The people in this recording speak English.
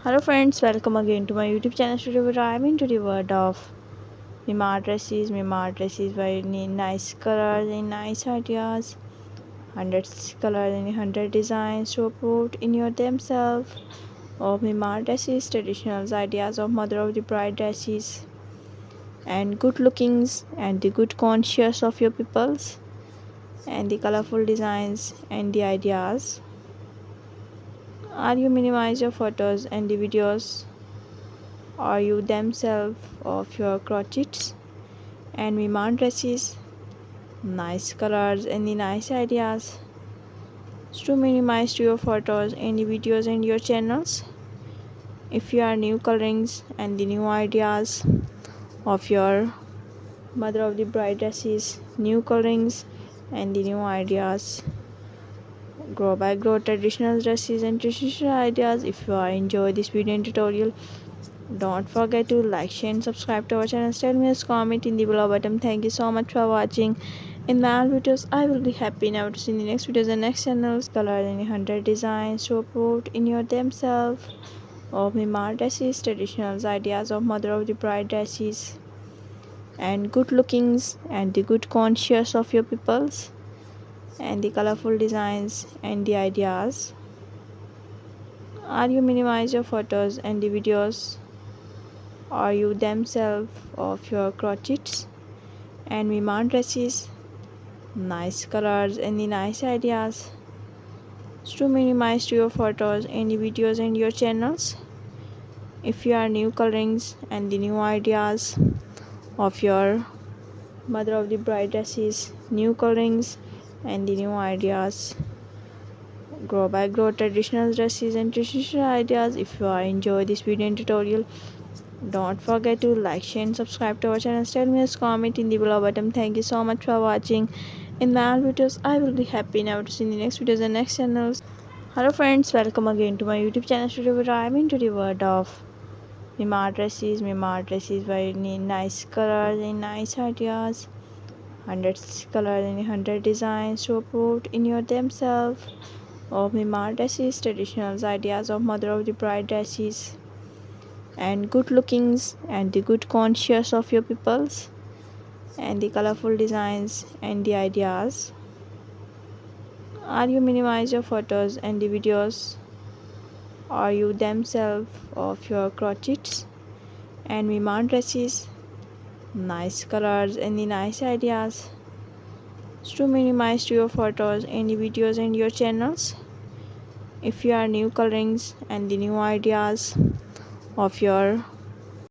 Hello friends, welcome again to my YouTube channel. Today we are into the world of Mima dresses very nice colors and nice ideas. Hundreds colors and hundred designs to put in your themselves of Mima dresses, traditional ideas of mother of the bride dresses and good lookings and the good conscious of your peoples and the colorful designs and the ideas. Are you minimize your photos and the videos or you themselves of your crotchets and Miman dresses, nice colors and the nice ideas to minimize to your photos and the videos and your channels. If you are new colorings and the new ideas of your mother of the bride dresses, new colorings and the new ideas, grow by grow traditional dresses and traditional ideas. If you are enjoy this video and tutorial, don't forget to like, share and subscribe to our channel. Tell me a comment in the below button. Thank you so much for watching. In my all videos, I will be happy now to see the next videos and next channels. Color and 100 designs to put in your themselves of Mimar dresses, traditional ideas of mother of the bride dresses and good lookings and the good conscious of your peoples and the colorful designs and the ideas. Are you minimize your photos and the videos or you themselves of your crotchets and Miman dresses, nice colors and the nice ideas to minimize to your photos and the videos and your channels. If you are new colorings and the new ideas of your mother of the bride dresses, new colorings and the new ideas, grow by grow traditional dresses and traditional ideas. If you are enjoy this video and tutorial, don't forget to like, share and subscribe to our channel. Tell me a comment in the below button. Thank you so much for watching. In my all videos, I will be happy now to see the next videos and next channels. Color and 100 designs to put in your themselves of Mimar dresses, traditional ideas of mother of the bride dresses and good lookings and the good conscious of your peoples and the colorful designs and the ideas. Are you minimize your photos and the videos or you themselves of your crotchets and Miman dresses, nice colors and the nice ideas to minimize to your photos and the videos and your channels. Hello friends, welcome again to my YouTube channel. Today we are into the world of mother of the bride dresses, new colorings and the new ideas. Grow by grow traditional dresses and traditional ideas. If you are enjoy this video and tutorial, don't forget to like, share and subscribe to our channel. Tell me a comment in the below button. Thank you so much for watching. In my all videos, I will be happy now to see the next videos and next channels. Hello friends, welcome again to my YouTube channel. Today we are into the world of Mima dresses very nice colors and nice ideas. Hundreds colors and hundred designs to put in your themselves of Mima dresses, traditional ideas of mother of the bride dresses and good lookings and the good conscious of your peoples and the colorful designs and the ideas. Are you minimize your photos and the videos or you themselves of your crotchets and Miman dresses, nice colors and the nice ideas to minimize to your photos and the videos and your channels. If you are new colorings and the new ideas of your